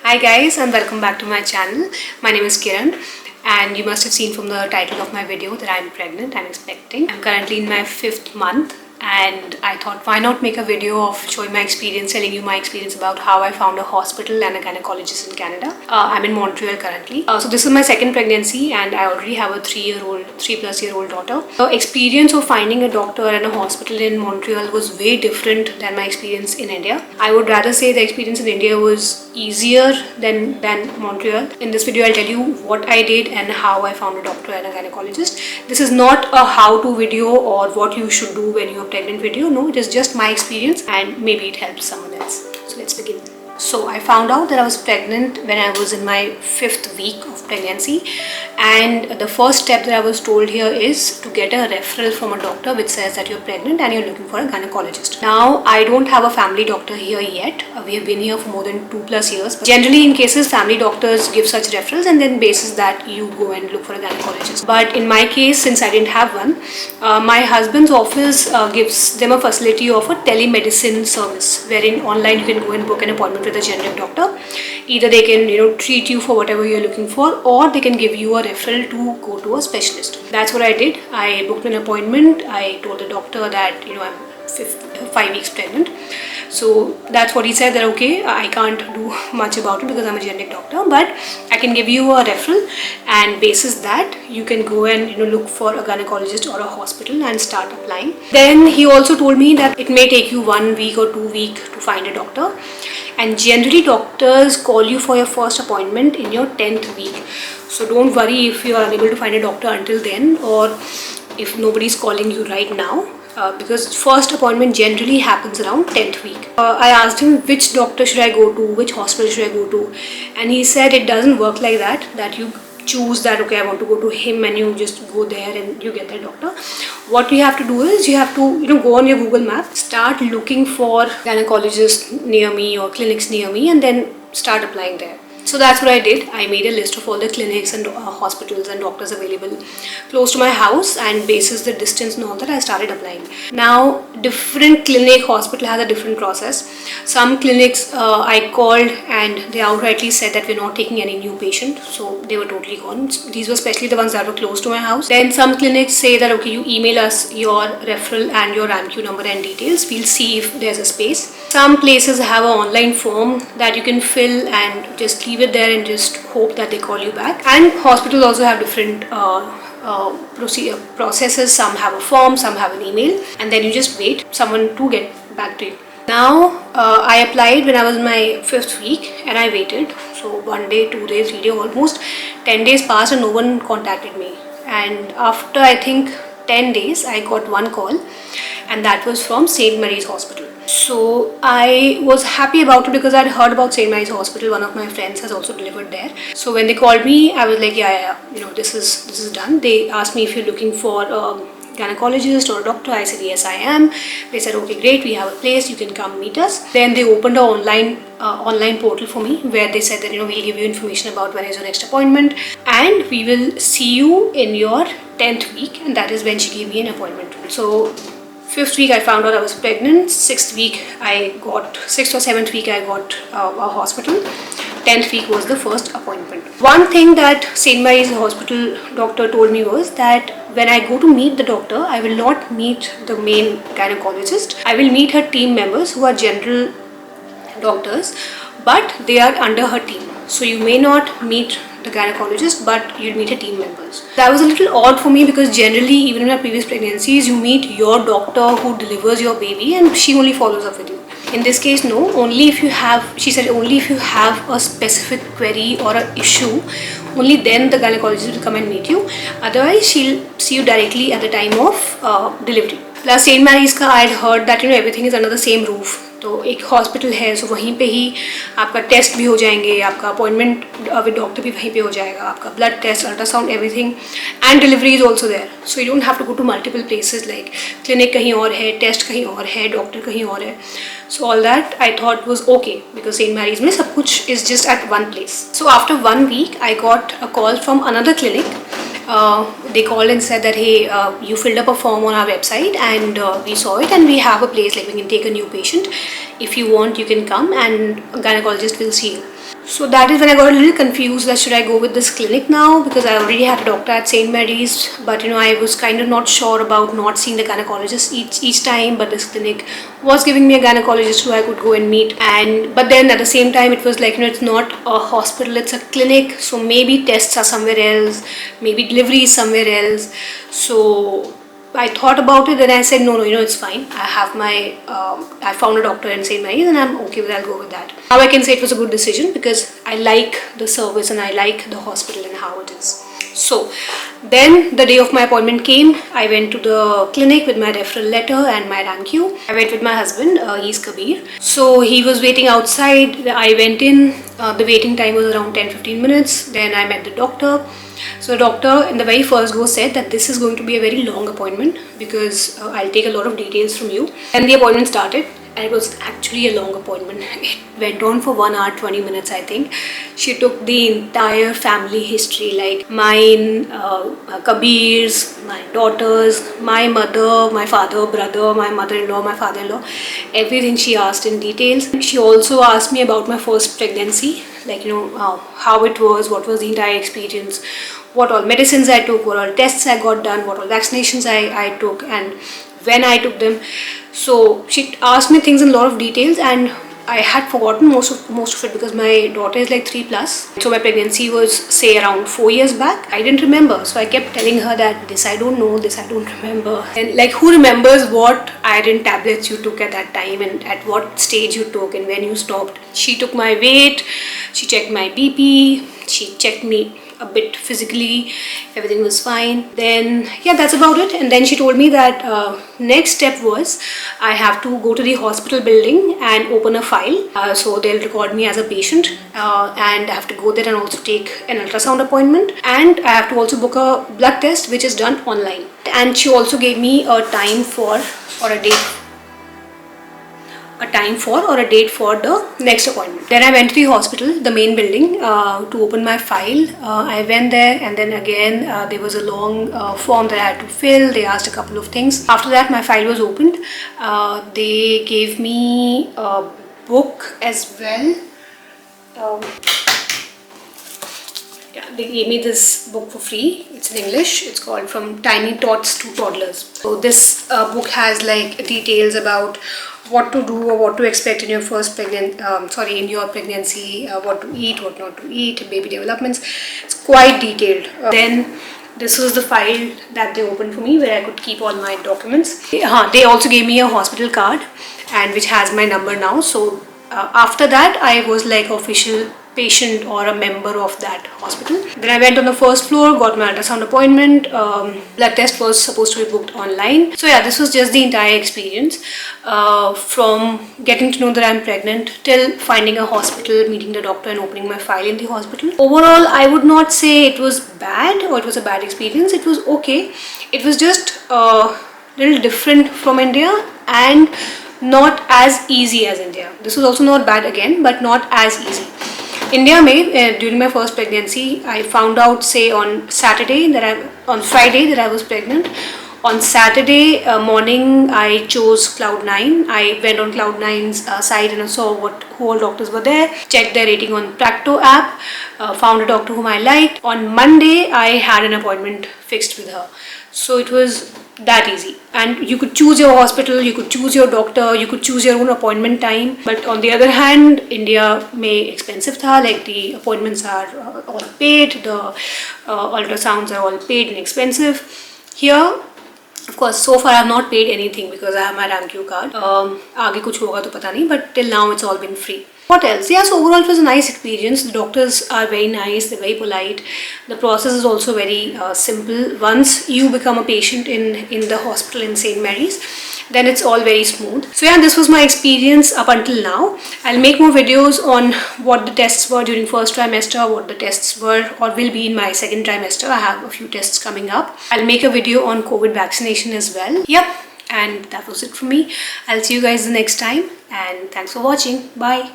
Hi guys, and welcome back to my channel. My name is Kiran, and you must have seen from the title of my video that I'm pregnant. I'm expecting. I'm currently in my 5th month, and I thought, why not make a video of showing my experience, telling you my experience about how I found a hospital and a gynecologist in Canada. I'm in Montreal currently. So this is my second pregnancy, and I already have a 3+year-old daughter. The experience of finding a doctor and a hospital in Montreal was way different than my experience in India. I would rather say the experience in India was easier than Montreal. In this video, I'll tell you what I did and how I found a doctor and a gynecologist. This is not a how-to video or what you should do when you're pregnant video. No, it is just my experience and maybe it helps someone else. So let's begin. So I found out that I was pregnant when I was in my 5th week of pregnancy, and the first step that I was told here is to get a referral from a doctor which says that you're pregnant and you're looking for a gynecologist. Now I don't have a family doctor here yet. We have been here for more than 2+ years, but generally in cases family doctors give such referrals and then basis that you go and look for a gynecologist. But in my case, since I didn't have one, my husband's office gives them a facility of a telemedicine service wherein online you can go and book an appointment with a generic doctor. Either they can treat you for whatever you're looking for, or they can give you a referral to go to a specialist. That's what I did. I booked an appointment. I told the doctor that I'm 5 weeks pregnant. So that's what he said, that okay, I can't do much about it because I'm a generic doctor, but I can give you a referral, and basis that you can go and look for a gynecologist or a hospital and start applying. Then he also told me that it may take you 1 week or 2 weeks to find a doctor, and generally doctors call you for your first appointment in your 10th week. So don't worry if you are unable to find a doctor until then, or if nobody's calling you right now. Because first appointment generally happens around 10th week. I asked him which doctor should I go to, which hospital should I go to, and he said it doesn't work like that you choose that okay I want to go to him and you just go there and you get that doctor. What you have to do is you have to go on your Google map, start looking for gynecologists near me or clinics near me, and then start applying there. So that's what I did. I made a list of all the clinics and hospitals and doctors available close to my house, and basis the distance and all that, I started applying. Now different clinic, hospital has a different process. Some clinics I called and they outrightly said that we're not taking any new patient, so they were totally gone. These were especially the ones that were close to my house. Then some clinics say that okay, you email us your referral and your RAMQ number and details, we'll see if there's a space. Some places have an online form that you can fill and just leave it there and just hope that they call you back. And hospitals also have different processes. Some have a form, some have an email, and then you just wait someone to get back to you. Now I applied when I was in my 5th week, and I waited. So 1 day, 2 days, 3 days, almost 10 days passed and no one contacted me. And after I think 10 days I got one call, and that was from St. Mary's Hospital. So I was happy about it because I'd heard about St. Mary's Hospital. One of my friends has also delivered there. So when they called me, I was like, yeah, this is done. They asked me if you're looking for a gynecologist or a doctor. I said yes, I am. They said okay, great, we have a place, you can come meet us. Then they opened an online portal for me where they said that we'll give you information about when is your next appointment, and we will see you in your 10th week, and that is when she gave me an appointment. So 5th week I found out I was pregnant. 6th or 7th week I got a hospital. 10th week was the first appointment. One thing that St. Mary's Hospital doctor told me was that when I go to meet the doctor, I will not meet the main gynecologist. I will meet her team members who are general doctors, but they are under her team. So you may not meet the gynecologist, but you'll meet her team members. That was a little odd for me because generally, even in my previous pregnancies, you meet your doctor who delivers your baby and she only follows up with you. In this case, no, she said only if you have a specific query or an issue, only then the gynecologist will come and meet you. Otherwise, she'll see you directly at the time of delivery. Plus St. Mary's का I had heard that everything is under the same roof. तो एक hospital है, सो वहीं पे ही आपका test भी हो जाएंगे, आपका अपॉइंटमेंट विद डॉक्टर भी वहीं पे हो जाएगा, आपका blood test, ultrasound, everything, and delivery is also there. So you don't have to go to multiple places, like clinic कहीं और है, टेस्ट कहीं और है, डॉक्टर कहीं और है. So all that I thought was okay because St. Mary's में सब कुछ is just at one place. So after 1 week I got a call from another clinic. They called and said that hey, you filled up a form on our website and we saw it and we have a place, like we can take a new patient. if you want, you can come and a gynecologist will see you. So that is when I got a little confused that should I go with this clinic now, because I already had a doctor at St. Mary's, but I was kind of not sure about not seeing the gynecologist each time, but this clinic was giving me a gynecologist who I could go and meet. But then at the same time it was like, it's not a hospital, it's a clinic, so maybe tests are somewhere else, maybe delivery is somewhere else. So I thought about it and I said, no, it's fine. I have I found a doctor in St. Mary's and I'm okay with that, I'll go with that. Now I can say it was a good decision because I like the service and I like the hospital and how it is. So then the day of my appointment came. I went to the clinic with my referral letter and my rank queue. I went with my husband, he's Kabir. So he was waiting outside. I went in, the waiting time was around 10-15 minutes. Then I met the doctor. So the doctor in the very first go said that this is going to be a very long appointment because I'll take a lot of details from you. And the appointment started and it was actually a long appointment. It went on for 1 hour 20 minutes, I think. She took the entire family history, like mine, Kabir's, my daughters, my mother, my father, brother, my mother-in-law, my father-in-law, everything she asked in details. She also asked me about my first pregnancy, like how it was, what was the entire experience, what all medicines I took, what all tests I got done, what all vaccinations I took and when I took them. So she asked me things in a lot of details and I had forgotten most of it because my daughter is like 3+. So my pregnancy was say around 4 years back. I didn't remember, so I kept telling her that this I don't know, this I don't remember. And like, who remembers what iron tablets you took at that time and at what stage you took and when you stopped. She took my weight, she checked my BP, she checked me a bit physically, everything was fine. Then yeah, that's about it. And then she told me that next step was I have to go to the hospital building and open a file. So they'll record me as a patient and I have to go there and also take an ultrasound appointment, and I have to also book a blood test which is done online. And she also gave me a time or a date for the next appointment. Then I went to the hospital, the main building, to open my file. I went there and then again there was a long form that I had to fill. They asked a couple of things. After that my file was opened. They gave me a book as well. They gave me this book for free. It's in English. It's called From Tiny Tots to Toddlers. So this book has like details about what to do or what to expect in your in your pregnancy, what to eat, what not to eat, baby developments. It's quite detailed. Then this was the file that they opened for me where I could keep all my documents. They also gave me a hospital card and which has my number now. So after that I was like official patient or a member of that hospital. Then I went on the first floor, got my ultrasound appointment. Blood test was supposed to be booked online. So yeah, this was just the entire experience from getting to know that I'm pregnant till finding a hospital, meeting the doctor and opening my file in the hospital. Overall, I would not say it was bad or it was a bad experience. It was okay. It was just a little different from India and not as easy as India. This was also not bad again, but not as easy. India during my first pregnancy, I found out say on Friday that I was pregnant. On Saturday morning, I chose Cloud9. I went on Cloud9's site and I saw who all doctors were there, checked their rating on Practo app, found a doctor whom I liked. On Monday, I had an appointment fixed with her. So it was that easy, and you could choose your hospital, you could choose your doctor, you could choose your own appointment time. But on the other hand, India may expensive tha, like the appointments are all paid, the ultrasounds are all paid and expensive. Here, of course, so far I have not paid anything because I have my rank queue card. Aage kuch hoga to pata nahi, but till now it's all been free. What else? Yeah, so overall it was a nice experience. The doctors are very nice, they're very polite. The process is also very simple. Once you become a patient in the hospital in St. Mary's, then it's all very smooth. So yeah, this was my experience up until now. I'll make more videos on what the tests were during first trimester, what the tests were or will be in my second trimester. I have a few tests coming up. I'll make a video on COVID vaccination as well. Yep, and that was it from me. I'll see you guys the next time, and thanks for watching. Bye.